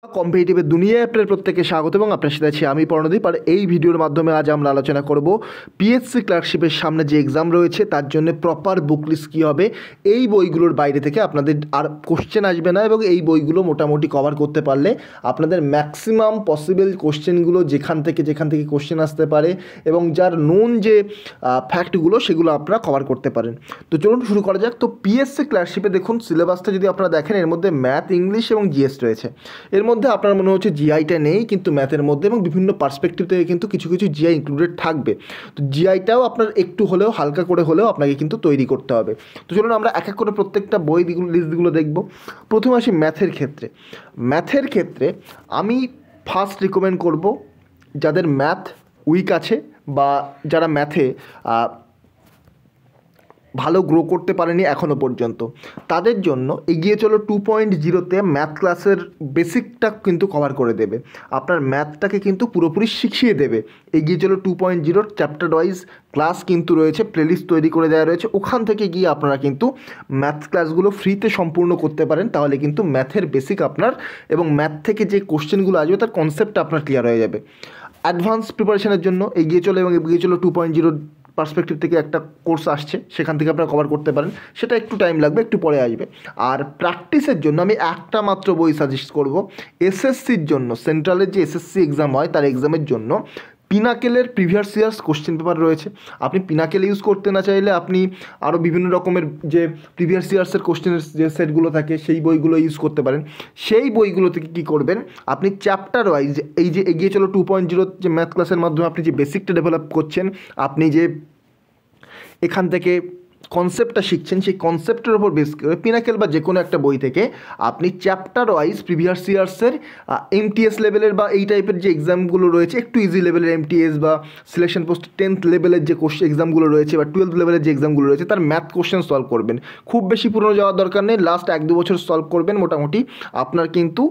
কম্পিটিটিভের দুনিয়ায় আপনার প্রত্যেককে স্বাগত এবং আপনার সাথে আছি আমি পর্ণদীপ। আর এই ভিডিওর মাধ্যমে আজ আমরা আলোচনা করব পিএসসি ক্লার্কশিপের সামনে যে এক্সাম রয়েছে তার জন্য প্রপার বুক লিস্ট কী হবে। এই বইগুলোর বাইরে থেকে আপনাদের আর কোশ্চেন আসবে না এবং এই বইগুলো মোটামুটি কভার করতে পারলে আপনাদের ম্যাক্সিমাম পসিবল কোশ্চেনগুলো যেখান থেকে কোশ্চেন আসতে পারে এবং যার নোন যে ফ্যাক্টগুলো সেগুলো আপনারা কভার করতে পারেন। তো চলুন শুরু করা যাক। তো পিএসসি ক্লার্কশিপে দেখুন সিলেবাসটা যদি আপনারা দেখেন, এর মধ্যে ম্যাথ, ইংলিশ এবং জিএস রয়েছে। এর মধ্যে আপনার মনে হচ্ছে জিআইটা নেই, কিন্তু ম্যাথের মধ্যে এবং বিভিন্ন পার্সপেক্টিভ থেকে কিন্তু কিছু কিছু জিআই ইনক্লুডেড থাকবে। তো জিআইটাও আপনার একটু হলেও হালকা করে হলেও আপনাকে কিন্তু তৈরি করতে হবে। তো চলুন আমরা এক এক করে প্রত্যেকটা বই লিস্টগুলো দেখব। প্রথমে আসি ম্যাথের ক্ষেত্রে আমি ফার্স্ট রিকমেন্ড করব যাদের ম্যাথ উইক আছে বা যারা ম্যাথে ভালো গ্রো করতে পারেনি এখনও পর্যন্ত, তাদের জন্য এগিয়ে চলো 2.0তে ম্যাথ ক্লাসের বেসিকটা কিন্তু কভার করে দেবে, আপনার ম্যাথটাকে কিন্তু পুরোপুরি শিখিয়ে দেবে। এগিয়ে চলো 2.0 চ্যাপ্টার ওয়াইজ ক্লাস কিন্তু রয়েছে, প্লেলিস্ট তৈরি করে দেওয়া রয়েছে, ওখান থেকে গিয়ে আপনারা কিন্তু ম্যাথ ক্লাসগুলো ফ্রিতে সম্পূর্ণ করতে পারেন। তাহলে কিন্তু ম্যাথের বেসিক আপনার এবং ম্যাথ থেকে যে কোশ্চেনগুলো আসবে তার কনসেপ্টটা আপনার ক্লিয়ার হয়ে যাবে। অ্যাডভান্স প্রিপারেশনের জন্য এগিয়ে চলো 2.0 পার্সপেক্টিভ থেকে একটা কোর্স আসছে, সেখান থেকে আপনারা কভার করতে পারেন। সেটা একটু টাইম লাগবে, একটু পরে আসবে। আর প্র্যাকটিসের জন্য আমি একটা মাত্র বই সাজেস্ট করব। এসএসসির জন্য, সেন্ট্রালের যে এসএসসি এক্সাম হয় তার এক্সামের জন্য পিনাকেলের প্রিভিয়াস ইয়ার্স কোশ্চেন পেপার রয়েছে। আপনি পিনাকেল ইউজ করতে না চাইলে আপনি আরও বিভিন্ন রকমের যে প্রিভিয়াস ইয়ার্সের কোশ্চেনের যে সেটগুলো থাকে সেই বইগুলো ইউজ করতে পারেন। সেই বইগুলো থেকে কী করবেন, আপনি চ্যাপ্টার ওয়াইজ এই যে এগিয়ে চলো 2.0 যে ম্যাথ ক্লাসের মাধ্যমে আপনি যে বেসিকটা ডেভেলপ করছেন, আপনি যে এখান থেকে কনসেপ্টটা শিখছেন, সেই কনসেপ্টের ওপর বেস করে পিনাকেল বা যে কোনো একটা বই থেকে আপনি চ্যাপ্টার ওয়াইজ প্রিভিয়াস ইয়ার্সের এমটিএস লেভেলের বা এই টাইপের যে এক্সামগুলো রয়েছে, একটু ইজি লেভেলের এমটিএস বা সিলেকশন পোস্ট 10th লেভেলের যে এক্সামগুলো রয়েছে বা 12th লেভেলের যে এক্সামগুলো রয়েছে তার ম্যাথ কোশ্চেন সলভ করবেন। খুব বেশি পুরনো যাওয়ার দরকার নেই, লাস্ট 1-2 বছর সলভ করবেন, মোটামুটি আপনার কিন্তু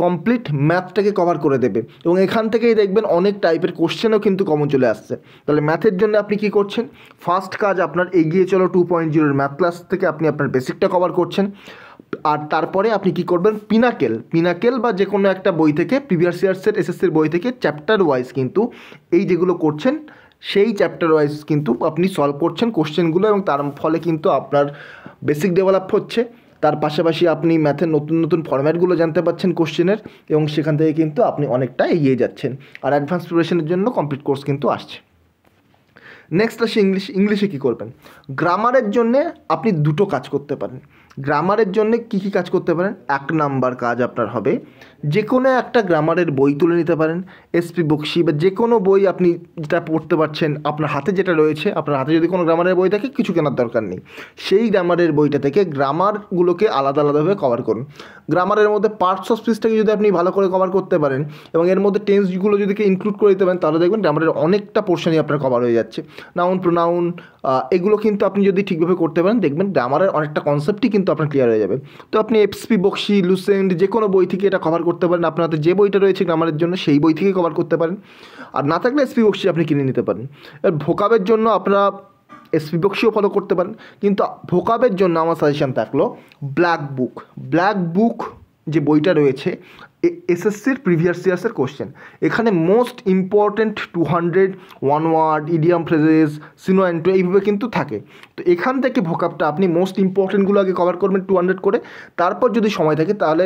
কমপ্লিট ম্যাথটাকে কভার করে দেবে এবং এখান থেকেই দেখবেন অনেক টাইপের কোশ্চেনও কিন্তু কমন চলে আসছে। তাহলে ম্যাথের জন্য আপনি কি করছেন, ফার্স্ট কাজ আপনার এগিয়ে চলো 2.0 ম্যাথ ক্লাস থেকে আপনি আপনার বেসিকটা কভার করছেন। আর তারপরে আপনি কি করবেন, পিনাকেল বা যে কোনো একটা বই থেকে প্রিভিয়াস ইয়ার্সের এসএসসির বই থেকে চ্যাপ্টার ওয়াইজ কিন্তু এই যেগুলো করছেন সেই চ্যাপ্টার ওয়াইজ কিন্তু আপনি সলভ করছেন কোশ্চেনগুলো এবং তার ফলে কিন্তু আপনার বেসিক ডেভেলপ হচ্ছে। তার পাশাপাশি আপনি ম্যাথের নতুন নতুন ফরম্যাটগুলো জানতে পারছেন কোশ্চেনের এবং সেখান থেকে কিন্তু আপনি অনেকটা এগিয়ে যাচ্ছেন। আর অ্যাডভান্স প্রিপারেশনের জন্য কমপ্লিট কোর্স কিন্তু আসছে। নেক্সট আসি ইংলিশে কী করবেন। গ্রামারের জন্যে আপনি দুটো কাজ করতে পারেন। গ্রামারের জন্যে কী কাজ করতে পারেন, 1 নাম্বার কাজ আপনার হবে যে কোনো একটা গ্রামারের বই তুলে নিতে পারেন, এসপি বক্সি বা যে কোনো বই আপনি যেটা পড়তে পারছেন, আপনার হাতে যেটা রয়েছে, আপনার হাতে যদি কোনো গ্রামারের বই থাকে কিছু কেনার দরকার নেই, সেই গ্রামারের বইটা থেকে গ্রামারগুলোকে আলাদা আলাদাভাবে কভার করুন। গ্রামারের মধ্যে পার্টস অফ স্পিচটাকে যদি আপনি ভালো করে কভার করতে পারেন এবং এর মধ্যে টেন্সগুলো যদি ইনক্লুড করে দিতে পারেন, তাহলে দেখবেন গ্রামারের অনেকটা পোর্শনই আপনার কভার হয়ে যাচ্ছে। নাউন, প্রোনাউন, এগুলো কিন্তু আপনি যদি ঠিকভাবে করতে পারেন দেখবেন গ্রামারের অনেকটা কনসেপ্টই কিন্তু আপনার ক্লিয়ার হয়ে যাবে। তো আপনি এসপি বক্সি, লুসেন্ট যে কোনো বই থেকে এটা কভার করতে পারেন। আপনার হাতে যে বইটা রয়েছে গ্রামারের জন্য সেই বই থেকে কভার করতে পারেন, আর না থাকলে এসপি বক্সি আপনি কিনে নিতে পারেন। এবার ভোকাবের জন্য আপনারা এসপি বক্সিও ফলো করতে পারেন, কিন্তু ভোকাবের জন্য আমার সাজেশন থাকলো ব্ল্যাক বুক যে বইটা রয়েছে এসএসসির প্রিভিয়াস ইয়ার্সের কোশ্চেন। এখানে most important 200 one word, idiom phrases, syno anto এইভাবে কিন্তু থাকে। তো এখান থেকে ভোকাবটা আপনি মোস্ট ইম্পর্ট্যান্টগুলো আগে কভার করবেন 200 করে, তারপর যদি সময় থাকে তাহলে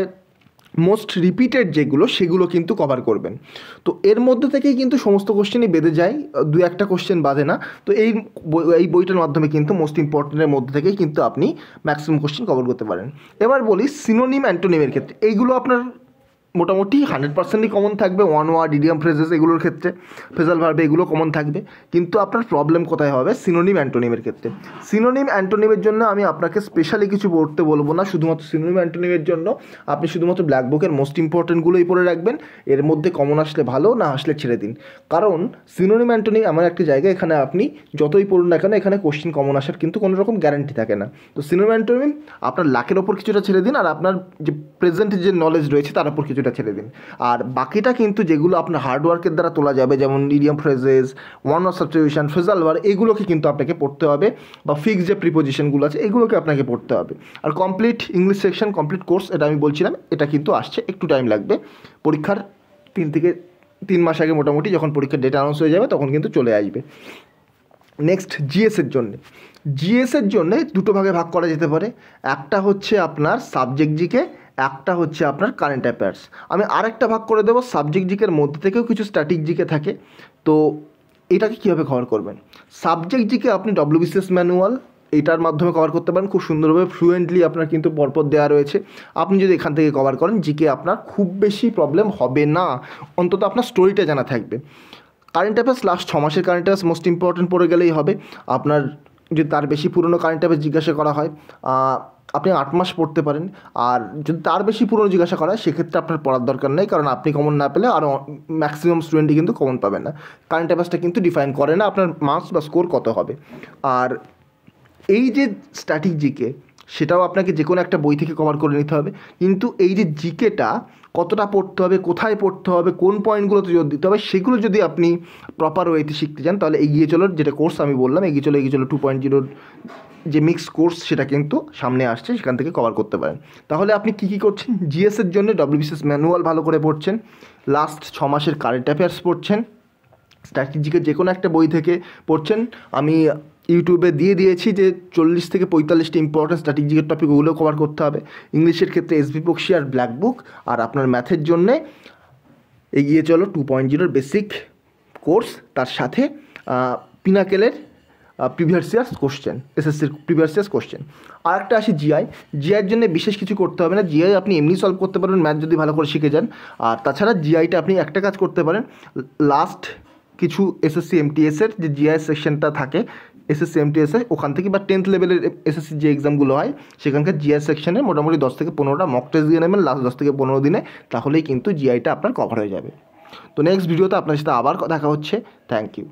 মোস্ট রিপিটেড যেগুলো সেগুলো কিন্তু কভার করবেন। তো এর মধ্যে থেকেই কিন্তু সমস্ত কোশ্চেনই বেঁধে যায়, 2-1টা কোশ্চেন বাদে না। তো এই বইটার মাধ্যমে কিন্তু মোস্ট ইম্পর্টেন্টের মধ্যে থেকেই কিন্তু আপনি ম্যাক্সিমাম কোশ্চেন কভার করতে পারেন। এবার বলি সিনোনিম অ্যান্টোনিমের ক্ষেত্রে এইগুলো আপনার মোটামুটি 100%ই কমন থাকবে। ওয়ান ওয়ার্ড, ইডিয়াম ফ্রেজেস এগুলোর ক্ষেত্রে, ফ্রেজাল ভার্বে এগুলো কমন থাকবে। কিন্তু আপনার প্রবলেম কোথায় হবে, সিনোনিম অ্যান্টোনিমের ক্ষেত্রে। সিনোনিম অ্যান্টোনিমের জন্য আমি আপনাকে স্পেশালি কিছু পড়তে বলবো না, শুধুমাত্র সিনোনিম অ্যান্টোনিমের জন্য আপনি শুধুমাত্র ব্ল্যাক বুকের মোস্ট ইম্পর্টেন্টগুলোই পড়ে রাখবেন। এর মধ্যে কমন আসলে ভালো, না আসলে ছেড়ে দিন। কারণ সিনোনিম অ্যান্টোনিম এমন একটা জায়গা, এখানে আপনি যতই পড়ুন না কেন এখানে কোশ্চেন কমন আসার কিন্তু কোনো রকম গ্যারান্টি থাকে না। তো সিনোনিম অ্যান্টোনিম আপনার লাখের ওপর কিছুটা ছেড়ে দিন, আর আপনার যে প্রেজেন্ট যে নলেজ রয়েছে তার উপর কিছু কিছুটা ছেড়ে দিন। আর বাকিটা কিন্তু যেগুলো আপনার হার্ডওয়ার্কের দ্বারা তোলা যাবে, যেমন idiom phrases, one of substitution, phrasal verb, এগুলোকে কিন্তু আপনাকে পড়তে হবে, বা ফিক্স যে প্রিপোজিশনগুলো আছে এগুলোকে আপনাকে পড়তে হবে। আর complete English section, complete course, এটা আমি বলছিলাম, এটা কিন্তু আসছে, একটু টাইম লাগবে, পরীক্ষার 3 মাস আগে মোটামুটি যখন পরীক্ষার ডেট অ্যানাউন্স হয়ে যাবে তখন কিন্তু চলে আসবে। নেক্সট জিএসের জন্যে দুটো ভাগে ভাগ করা যেতে পারে, একটা হচ্ছে আপনার সাবজেক্ট জিকে, একটা হচ্ছে আপনার কারেন্ট অ্যাফেয়ার্স। আমি আরেকটা ভাগ করে দেবো, সাবজেক্ট জিকের মধ্যে থেকেও কিছু স্ট্যাটিক জিকে থাকে, তো এটাকে কীভাবে কভার করবেন। সাবজেক্ট জিকে আপনি ডব্লিউবিসিএস ম্যানুয়াল এটার মাধ্যমে কভার করতে পারেন খুব সুন্দরভাবে, ফ্লুয়েন্টলি আপনার কিন্তু পরপর দেওয়া রয়েছে। আপনি যদি এখান থেকে কভার করেন জিকে আপনার খুব বেশি প্রবলেম হবে না, অন্তত আপনার স্টোরিটা জানা থাকবে। কারেন্ট অ্যাফেয়ার্স লাস্ট 6 মাসের কারেন্ট অ্যাফেয়ার্স মোস্ট ইম্পর্টেন্ট পড়ে গেলেই হবে। আপনার যদি তার বেশি পুরনো কারেন্ট অ্যাফেয়ার্স জিজ্ঞাসা করা হয়, আপনি 8 মাস পড়তে পারেন। আর যদি তার বেশি পুরনো জিজ্ঞাসা করা হয় সেক্ষেত্রে আপনার পড়ার দরকার নেই, কারণ আপনি কমন না পেলে আরও ম্যাক্সিমাম স্টুডেন্টই কিন্তু কমন পাবেন না। কারেন্ট অ্যাফেয়ার্সটা কিন্তু ডিফাইন করে না আপনার মার্কস বা স্কোর কত হবে। আর এই যে স্ট্যাটিক জিকে, সেটাও আপনাকে যে কোনো একটা বই থেকে কভার করে নিতে হবে, কিন্তু এই যে জিকেটা কতটা পড়তে হবে, কোথায় পড়তে হবে, কোন পয়েন্টগুলোতে জোর দিতে হবে, সেগুলো যদি আপনি প্রপার ওয়েতে শিখতে চান, তাহলে এগিয়ে চলোর যেটা কোর্স আমি বললাম, এগিয়ে চলো 2.0 যে মিক্স কোর্স, সেটা কিন্তু সামনে আসছে, সেখান থেকে কভার করতে পারেন। তাহলে আপনি কী করছেন, জিএসের জন্য ডব্লিউবিসিএস ম্যানুয়াল ভালো করে পড়ছেন, লাস্ট 6 মাসের কারেন্ট অ্যাফেয়ার্স পড়ছেন, স্ট্র্যাটেজিকের যে কোনো একটা বই থেকে পড়ছেন। আমি ইউটিউবে দিয়ে দিয়েছি যে 40 থেকে 45টি ইম্পর্টেন্ট স্ট্র্যাটেজিকের টপিক, ওগুলো কভার করতে হবে। ইংলিশের ক্ষেত্রে এসবি বক্সি আর ব্ল্যাক বুক, আর আপনার ম্যাথের জন্যে এগিয়ে চলো 2.0 বেসিক কোর্স, তার সাথে পিনাকেলের প্রিভিয়াস ইয়ার্স কোশ্চেন, এসএসসির প্রিভিয়াস ইয়ার্স কোশ্চেন। আর একটা আসি জিআইয়ের জন্য বিশেষ কিছু করতে হবে না, জিআই আপনি এমনি সলভ করতে পারবেন ম্যাথ যদি ভালো করে শিখে যান। আর তাছাড়া জিআইটা আপনি একটা কাজ করতে পারেন, লাস্ট কিছু এসএসসি এমটিএসের যে জিআই সেকশনটা থাকে এসএসসি এমটিএসে, ওখান থেকে বা 10th লেভেলের এসএসসি যে এক্সামগুলো হয় সেখানকার জিআই সেকশনে মোটামুটি 10 থেকে 15টা মক টেস্ট দিয়ে নেবেন লাস্ট 10 থেকে 15 দিনে, তাহলেই কিন্তু জিআইটা আপনার কভার হয়ে যাবে। তো নেক্সট ভিডিওতে আপনার সাথে আবার দেখা হচ্ছে। Thank you.